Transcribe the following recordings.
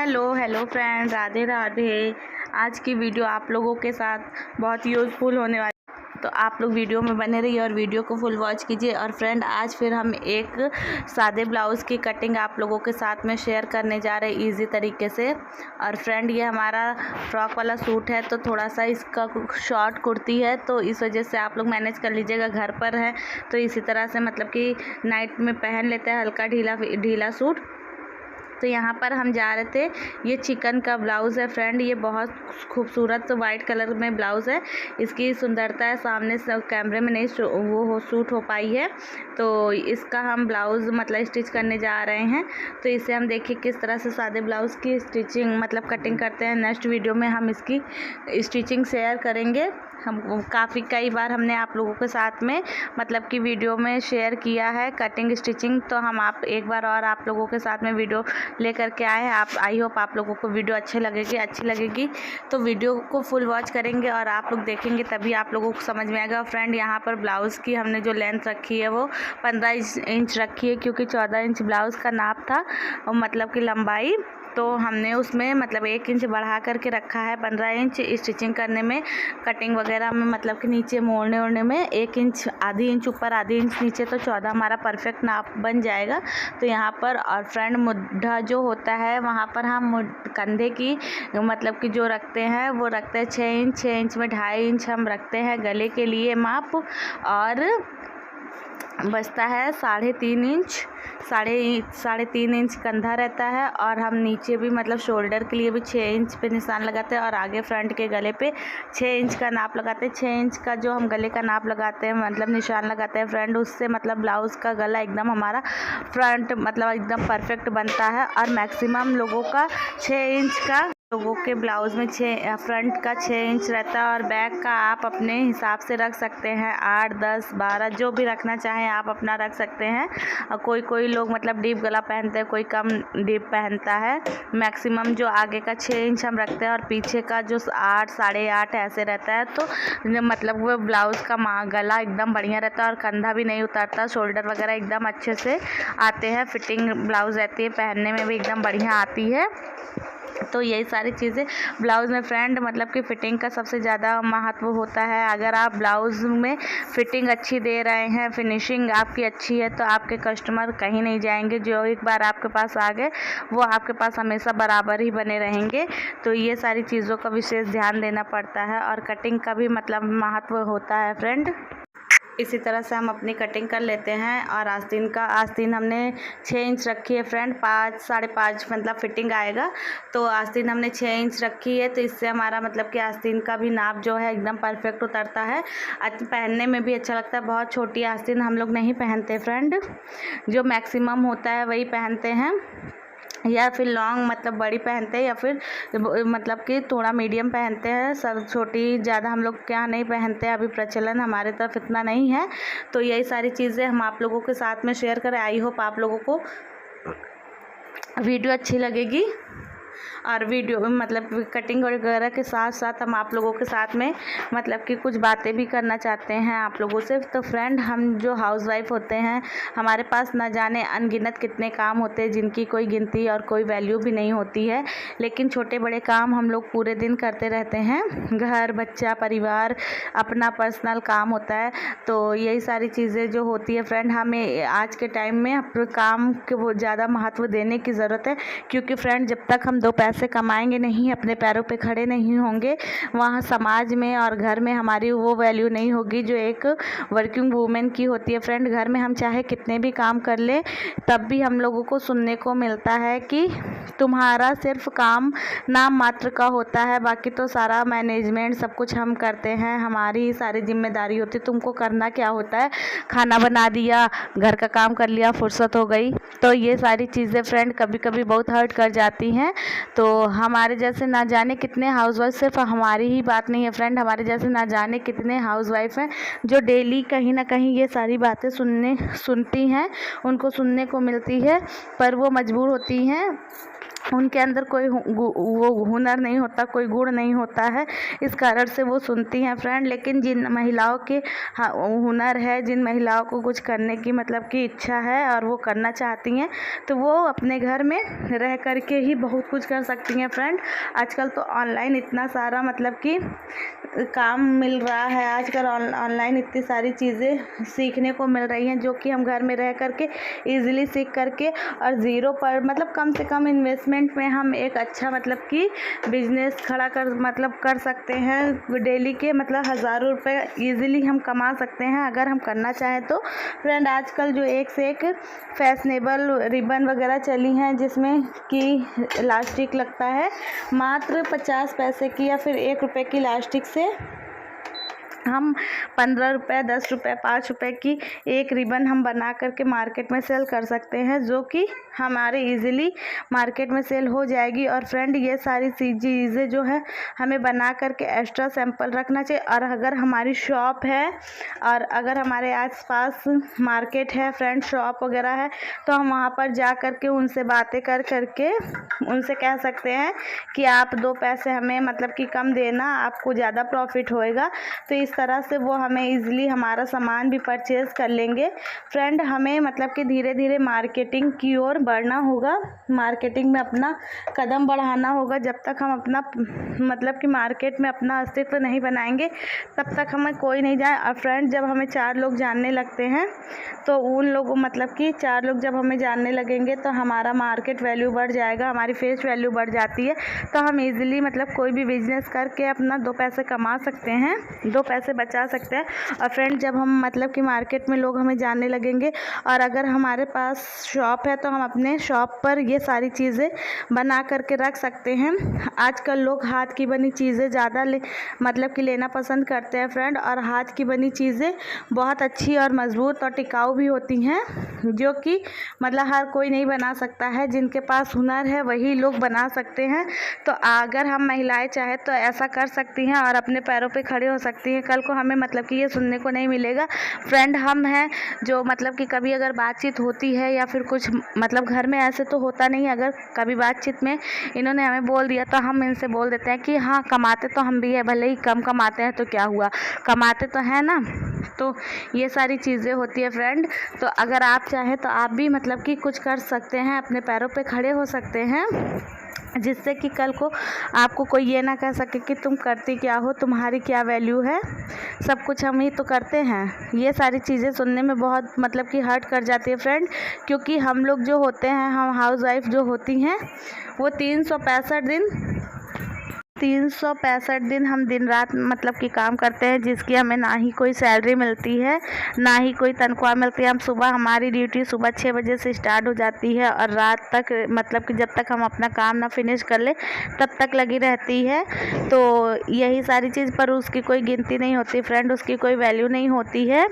Hello hello friend, Radhe Radhe. आज की video आप लोगों के साथ बहुत यूज़फुल होने वाली, तो आप लोग वीडियो में बने रहिए और वीडियो को फुल वॉच कीजिए। और फ्रेंड, आज फिर हम एक सादे ब्लाउज़ की कटिंग आप लोगों के साथ में शेयर करने जा रहे हैं इजी तरीके से। और फ्रेंड, ये हमारा फ्रॉक वाला सूट है, तो थोड़ा सा इसका शॉर्ट कुर्ती है, तो इस वजह से आप लोग मैनेज कर लीजिएगा। घर पर है तो इसी तरह से मतलब कि नाइट में पहन लेते हैं हल्का ढीला ढीला सूट। तो यहाँ पर हम जा रहे थे, ये चिकन का ब्लाउज़ है फ्रेंड। ये बहुत खूबसूरत वाइट कलर में ब्लाउज़ है। इसकी सुंदरता है सामने से कैमरे में नहीं शूट हो पाई है। तो इसका हम ब्लाउज़ मतलब स्टिच करने जा रहे हैं। तो इसे हम देखिए किस तरह से सादे ब्लाउज़ की स्टिचिंग मतलब कटिंग करते हैं। नेक्स्ट वीडियो में हम इसकी स्टिचिंग शेयर करेंगे। हम कई बार हमने आप लोगों के साथ में मतलब कि वीडियो में शेयर किया है कटिंग स्टिचिंग, तो हम एक बार और आप लोगों के साथ में वीडियो लेकर के आए हैं। आई होप आप लोगों को वीडियो अच्छी लगेगी। तो वीडियो को फुल वॉच करेंगे और आप लोग देखेंगे तभी आप लोगों को समझ में आएगा। फ्रेंड, यहाँ पर ब्लाउज़ की हमने जो लेंथ रखी है वो 15 इंच रखी है, क्योंकि 14 इंच ब्लाउज़ का नाप था और मतलब कि लंबाई, तो हमने उसमें मतलब 1 इंच बढ़ा करके रखा है। 15 इंच स्टिचिंग करने में, कटिंग वगैरह में मतलब कि नीचे मोड़ने ओड़ने में 1 इंच, आधी इंच ऊपर आधी इंच नीचे, तो 14 हमारा परफेक्ट नाप बन जाएगा। तो यहाँ पर और फ्रेंड, मुड्ढा जो होता है वहाँ पर हम कंधे की मतलब कि जो रखते हैं वो रखते हैं 6 इंच। 6 इंच में 2.5 इंच हम रखते हैं गले के लिए माप, और बचता है 3.5 इंच। 3.5 इंच कंधा रहता है। और हम नीचे भी मतलब शोल्डर के लिए भी 6 इंच पे निशान लगाते हैं, और आगे फ्रंट के गले पे 6 इंच का नाप लगाते हैं। 6 इंच का जो हम गले का नाप लगाते हैं मतलब निशान लगाते हैं फ्रेंड, उससे मतलब ब्लाउज़ का गला एकदम हमारा फ्रंट मतलब एकदम परफेक्ट बनता है। और मैक्सिमम लोगों का 6 इंच का, लोगों के ब्लाउज़ में फ्रंट का 6 इंच रहता है, और बैक का आप अपने हिसाब से रख सकते हैं 8, 10, 12 जो भी रखना चाहें आप अपना रख सकते हैं। और कोई लोग मतलब डीप गला पहनते हैं, कोई कम डीप पहनता है। मैक्सिमम जो आगे का 6 इंच हम रखते हैं और पीछे का जो 8, 8.5 ऐसे रहता है, तो मतलब वो ब्लाउज़ का गला एकदम बढ़िया रहता है और कंधा भी नहीं उतरता। शोल्डर वगैरह एकदम अच्छे से आते हैं, फिटिंग ब्लाउज़ रहती है, पहनने में भी एकदम बढ़िया आती है। तो यही सारी चीज़ें ब्लाउज़ में फ्रेंड मतलब कि फ़िटिंग का सबसे ज़्यादा महत्व होता है। अगर आप ब्लाउज़ में फ़िटिंग अच्छी दे रहे हैं, फिनिशिंग आपकी अच्छी है, तो आपके कस्टमर कहीं नहीं जाएंगे। जो एक बार आपके पास आ गए वो आपके पास हमेशा बराबर ही बने रहेंगे। तो ये सारी चीज़ों का विशेष ध्यान देना पड़ता है, और कटिंग का भी मतलब महत्व होता है फ्रेंड। इसी तरह से हम अपनी कटिंग कर लेते हैं। और आस्तीन हमने 6 इंच रखी है फ्रेंड, 5, 5.5 मतलब फिटिंग आएगा। तो आस्तीन हमने 6 इंच रखी है, तो इससे हमारा मतलब कि आस्तीन का भी नाप जो है एकदम परफेक्ट उतरता है, पहनने में भी अच्छा लगता है। बहुत छोटी आस्तीन हम लोग नहीं पहनते फ्रेंड, जो मैक्सिमम होता है वही पहनते हैं, या फिर लॉन्ग मतलब बड़ी पहनते हैं, या फिर मतलब कि थोड़ा मीडियम पहनते हैं। सब छोटी ज़्यादा हम लोग क्या नहीं पहनते, अभी प्रचलन हमारे तरफ इतना नहीं है। तो यही सारी चीज़ें हम आप लोगों के साथ में शेयर करें। आई होप आप लोगों को वीडियो अच्छी लगेगी। और वीडियो मतलब कटिंग वगैरह के साथ साथ हम आप लोगों के साथ में मतलब कि कुछ बातें भी करना चाहते हैं आप लोगों से। तो फ्रेंड, हम जो हाउसवाइफ होते हैं, हमारे पास न जाने अनगिनत कितने काम होते हैं जिनकी कोई गिनती और कोई वैल्यू भी नहीं होती है, लेकिन छोटे बड़े काम हम लोग पूरे दिन करते रहते हैं। घर, बच्चा, परिवार, अपना पर्सनल काम होता है। तो यही सारी चीज़ें जो होती है फ्रेंड, हमें आज के टाइम में अपने काम को ज़्यादा महत्व देने की ज़रूरत है। क्योंकि फ्रेंड, जब तक हम 2 पैसे कमाएंगे नहीं, अपने पैरों पे खड़े नहीं होंगे, वहाँ समाज में और घर में हमारी वो वैल्यू नहीं होगी जो एक वर्किंग वूमेन की होती है फ्रेंड। घर में हम चाहे कितने भी काम कर ले, तब भी हम लोगों को सुनने को मिलता है कि तुम्हारा सिर्फ काम नाम मात्र का होता है, बाकी तो सारा मैनेजमेंट सब कुछ हम करते हैं, हमारी ही सारी जिम्मेदारी होती है। तुमको करना क्या होता है, खाना बना दिया, घर का काम कर लिया, फुर्सत हो गई। तो ये सारी चीज़ें फ्रेंड कभी कभी बहुत हर्ट कर जाती हैं। तो हमारे जैसे ना जाने कितने हाउसवाइफ, सिर्फ हमारी ही बात नहीं है फ्रेंड, हमारे जैसे ना जाने कितने हाउसवाइफ हैं जो डेली कहीं ना कहीं ये सारी बातें सुनती हैं, उनको सुनने को मिलती है, पर वो मजबूर होती हैं उनके अंदर कोई वो हुनर नहीं होता, कोई गुण नहीं होता है, इस कारण से वो सुनती हैं फ्रेंड। लेकिन जिन महिलाओं के हुनर है, जिन महिलाओं को कुछ करने की मतलब की इच्छा है और वो करना चाहती हैं, तो वो अपने घर में रह कर के ही बहुत कुछ कर सकती हैं फ्रेंड। आजकल तो ऑनलाइन इतना सारा मतलब कि काम मिल रहा है, आजकल ऑनलाइन इतनी सारी चीज़ें सीखने को मिल रही हैं जो कि हम घर में रह कर के ईज़िली सीख करके और ज़ीरो पर मतलब कम से कम इन्वेस्टमेंट में हम एक अच्छा मतलब कि बिजनेस खड़ा कर सकते हैं। डेली के मतलब हज़ारों रुपए ईज़िली हम कमा सकते हैं अगर हम करना चाहें तो। फ्रेंड आजकल जो एक से एक फैशनेबल रिबन वगैरह चली हैं जिसमें कि इलास्टिक लगता है, मात्र 50 पैसे की या फिर 1 रुपये की इलास्टिक से हम 15 रुपये, 10 रुपये, 5 रुपये की एक रिबन हम बना करके मार्केट में सेल कर सकते हैं, जो कि हमारे इजीली मार्केट में सेल हो जाएगी। और फ्रेंड ये सारी चीज़ें जो है हमें बना करके एक्स्ट्रा सैंपल रखना चाहिए। और अगर हमारी शॉप है और अगर हमारे आसपास मार्केट है फ्रेंड, शॉप वगैरह है, तो हम वहाँ पर जा करके उनसे बातें कर करके उनसे कह सकते हैं कि आप 2 पैसे हमें मतलब कि कम देना, आपको ज़्यादा प्रॉफिट होएगा। तो इस तरह से वो हमें इजीली हमारा सामान भी परचेज़ कर लेंगे। फ्रेंड हमें मतलब कि धीरे धीरे मार्केटिंग की ओर बढ़ना होगा, मार्केटिंग में अपना कदम बढ़ाना होगा। जब तक हम अपना मतलब कि मार्केट में अपना अस्तित्व नहीं बनाएंगे तब तक हमें कोई नहीं जाए। और फ्रेंड जब हमें 4 लोग जानने लगते हैं तो उन लोगों मतलब कि 4 लोग जब हमें जानने लगेंगे तो हमारा मार्केट वैल्यू बढ़ जाएगा, हमारी फेस वैल्यू बढ़ जाती है। तो हम इजीली मतलब कोई भी बिजनेस करके अपना 2 पैसे कमा सकते हैं, 2 पैसे बचा सकते हैं। और फ्रेंड जब हम मतलब कि मार्केट में लोग हमें जानने लगेंगे और अगर हमारे पास शॉप है तो हम अपने शॉप पर ये सारी चीज़ें बना करके रख सकते हैं। आजकल लोग हाथ की बनी चीज़ें ज़्यादा मतलब कि लेना पसंद करते हैं फ्रेंड, और हाथ की बनी चीज़ें बहुत अच्छी और मज़बूत और टिकाऊ भी होती हैं, जो कि मतलब हर कोई नहीं बना सकता है। जिनके पास हुनर है वही लोग बना सकते हैं। तो अगर हम महिलाएं चाहे तो ऐसा कर सकती हैं और अपने पैरों पे खड़े हो सकती हैं। कल को हमें मतलब कि ये सुनने को नहीं मिलेगा फ्रेंड हम हैं जो मतलब कि कभी अगर बातचीत होती है या फिर कुछ मतलब घर में ऐसे तो होता नहीं, अगर कभी बातचीत में इन्होंने हमें बोल दिया तो हम इनसे बोल देते हैं कि हाँ कमाते तो हम भी है, भले ही कम कमाते हैं तो क्या हुआ, कमाते तो है ना। तो ये सारी चीज़ें होती है फ्रेंड। तो अगर आप चाहें तो आप भी मतलब कि कुछ कर सकते हैं, अपने पैरों पे खड़े हो सकते हैं, जिससे कि कल को आपको कोई ये ना कह सके कि तुम करती क्या हो, तुम्हारी क्या वैल्यू है, सब कुछ हम ही तो करते हैं। ये सारी चीज़ें सुनने में बहुत मतलब कि हर्ट कर जाती है फ्रेंड, क्योंकि हम लोग जो होते हैं, हम हाउस वाइफ जो होती हैं, वो 365 दिन हम दिन रात मतलब कि काम करते हैं, जिसकी हमें ना ही कोई सैलरी मिलती है, ना ही कोई तनख्वाह मिलती है। हम सुबह हमारी ड्यूटी सुबह 6 बजे से स्टार्ट हो जाती है और रात तक मतलब कि जब तक हम अपना काम ना फिनिश कर ले तब तक लगी रहती है। तो यही सारी चीज़, पर उसकी कोई गिनती नहीं होती फ्रेंड, उसकी कोई वैल्यू नहीं होती है।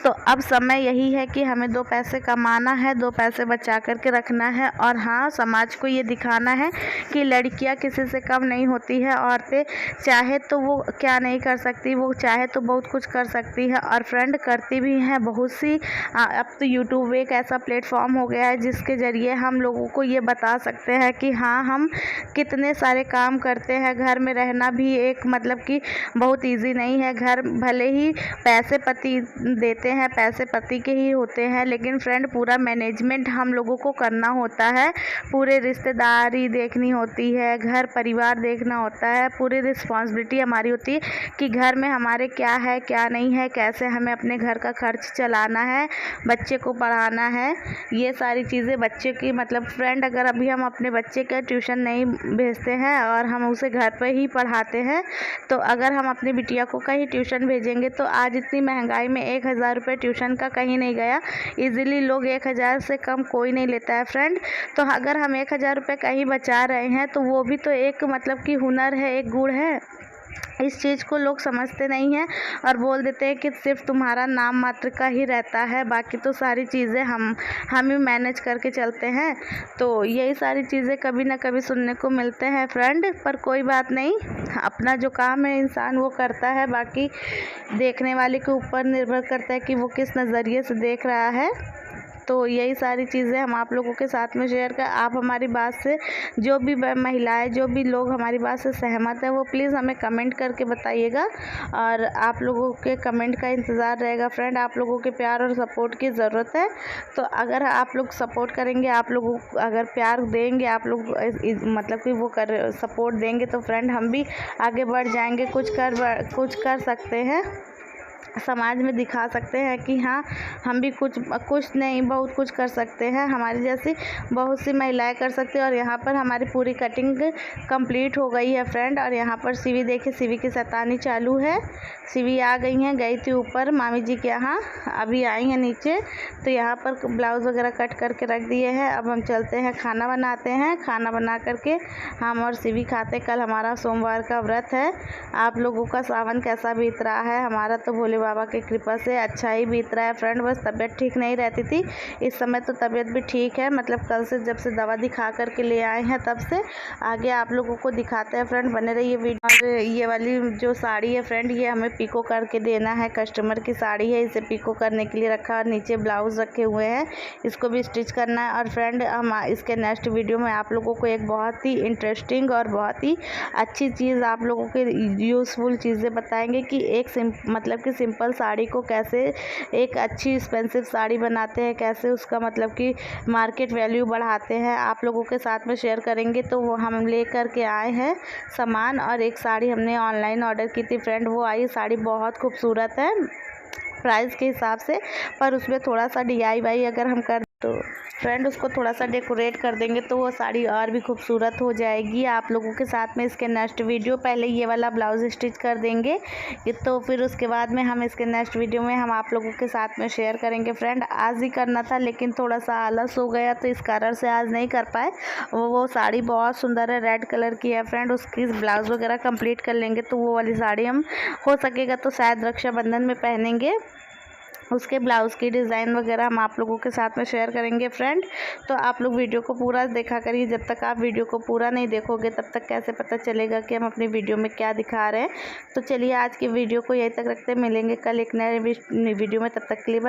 तो अब समय यही है कि हमें 2 पैसे कमाना है, 2 पैसे बचा करके रखना है। और हाँ, समाज को ये दिखाना है कि लड़कियां किसी से कम नहीं होती है, औरतें चाहे तो वो क्या नहीं कर सकती, वो चाहे तो बहुत कुछ कर सकती है और फ्रेंड करती भी हैं बहुत सी। अब तो यूट्यूब एक ऐसा प्लेटफॉर्म हो गया है जिसके ज़रिए हम लोगों को ये बता सकते हैं कि हाँ हम कितने सारे काम करते हैं। घर में रहना भी एक मतलब कि बहुत ईजी नहीं है। घर भले ही पैसे पति देते हैं, पैसे पति के ही होते हैं, लेकिन फ्रेंड पूरा मैनेजमेंट हम लोगों को करना होता है, पूरे रिश्तेदारी देखनी होती है, घर परिवार देखना होता है, पूरी रिस्पॉन्सिबिलिटी हमारी होती है कि घर में हमारे क्या है क्या नहीं है, कैसे हमें अपने घर का खर्च चलाना है, बच्चे को पढ़ाना है। ये सारी चीज़ें बच्चे की मतलब फ्रेंड अगर अभी हम अपने बच्चे का ट्यूशन नहीं भेजते हैं और हम उसे घर पर ही पढ़ाते हैं, तो अगर हम अपनी बिटिया को कहीं ट्यूशन भेजेंगे तो आज इतनी महंगाई में 1000 रुपये ट्यूशन का कहीं नहीं गया। इजीली लोग 1000 से कम कोई नहीं लेता है फ्रेंड। तो अगर हम 1000 रुपये कहीं बचा रहे हैं तो वो भी तो एक मतलब कि हुनर है, एक गुण है। इस चीज़ को लोग समझते नहीं हैं और बोल देते हैं कि सिर्फ तुम्हारा नाम मात्र का ही रहता है, बाकी तो सारी चीज़ें हम ही मैनेज करके चलते हैं। तो यही सारी चीज़ें कभी ना कभी सुनने को मिलते हैं फ्रेंड, पर कोई बात नहीं, अपना जो काम है इंसान वो करता है, बाकी देखने वाले के ऊपर निर्भर करता है कि वो किस नज़रिए से देख रहा है। तो यही सारी चीज़ें हम आप लोगों के साथ में शेयर कर, आप हमारी बात से जो भी महिलाएं, जो भी लोग हमारी बात से सहमत है वो प्लीज़ हमें कमेंट करके बताइएगा और आप लोगों के कमेंट का इंतज़ार रहेगा। फ्रेंड, आप लोगों के प्यार और सपोर्ट की ज़रूरत है, तो अगर आप लोग सपोर्ट करेंगे, आप लोग अगर प्यार देंगे, आप लोग मतलब कि वो सपोर्ट देंगे तो फ्रेंड हम भी आगे बढ़ जाएंगे, कुछ कर सकते हैं, समाज में दिखा सकते हैं कि हाँ हम भी कुछ नहीं बहुत कुछ कर सकते हैं, हमारी जैसी बहुत सी महिलाएं कर सकती हैं। और यहाँ पर हमारी पूरी कटिंग कंप्लीट हो गई है फ्रेंड। और यहाँ पर सीवी देखिए, सीवी की शैतानी चालू है। सीवी आ गई हैं, गई थी ऊपर मामी जी के यहाँ, अभी आई हैं नीचे। तो यहाँ पर ब्लाउज़ वगैरह कट करके रख दिए हैं। अब हम चलते हैं, खाना बनाते हैं। खाना बना करके हम और सीवी खाते। कल हमारा सोमवार का व्रत है। आप लोगों का सावन कैसा बीत रहा है? हमारा तो भोले बाबा की कृपा से अच्छा ही बीत रहा है फ्रेंड। बस तबीयत ठीक नहीं रहती थी, इस समय तो तबीयत भी ठीक है, मतलब कल से जब से दवा दिखा करके ले आए हैं तब से। आगे आप लोगों को दिखाते हैं फ्रेंड, बने रहिए वीडियो। और ये वाली जो साड़ी है फ्रेंड, ये हमें पिको करके देना है, कस्टमर की साड़ी है, इसे पिको करने के लिए रखा। और नीचे ब्लाउज़ रखे हुए हैं, इसको भी स्टिच करना है। और फ्रेंड, हम इसके नेक्स्ट वीडियो में आप लोगों को एक बहुत ही इंटरेस्टिंग और बहुत ही अच्छी चीज़, आप लोगों के यूज़फुल चीज़ें बताएंगे कि एक मतलब कि सिंपल साड़ी को कैसे एक अच्छी एक्सपेंसिव साड़ी बनाते हैं, कैसे उसका मतलब कि मार्केट वैल्यू बढ़ाते हैं, आप लोगों के साथ में शेयर करेंगे। तो वो हम ले कर के आए हैं सामान। और एक साड़ी हमने ऑनलाइन ऑर्डर की थी फ्रेंड, वो आई। साड़ी बहुत खूबसूरत है प्राइस के हिसाब से, पर उसमें थोड़ा सा DIY अगर हम कर तो फ्रेंड उसको थोड़ा सा डेकोरेट कर देंगे तो वो साड़ी और भी खूबसूरत हो जाएगी। आप लोगों के साथ में इसके नेक्स्ट वीडियो, पहले ये वाला ब्लाउज़ स्टिच कर देंगे, तो फिर उसके बाद में हम इसके नेक्स्ट वीडियो में हम आप लोगों के साथ में शेयर करेंगे। फ्रेंड, आज ही करना था लेकिन थोड़ा सा आलस हो गया, तो इस कारण से आज नहीं कर पाए। वो साड़ी बहुत सुंदर है, रेड कलर की है फ्रेंड। उसकी ब्लाउज़ वगैरह कंप्लीट कर लेंगे तो वो वाली साड़ी हम हो सकेगा तो शायद रक्षाबंधन में पहनेंगे। उसके ब्लाउज़ की डिज़ाइन वगैरह हम आप लोगों के साथ में शेयर करेंगे फ्रेंड। तो आप लोग वीडियो को पूरा देखा करिए, जब तक आप वीडियो को पूरा नहीं देखोगे तब तक कैसे पता चलेगा कि हम अपनी वीडियो में क्या दिखा रहे हैं। तो चलिए आज की वीडियो को यहीं तक रखते हैं, मिलेंगे कल एक नए वीडियो में, तब तक के लिए बाय।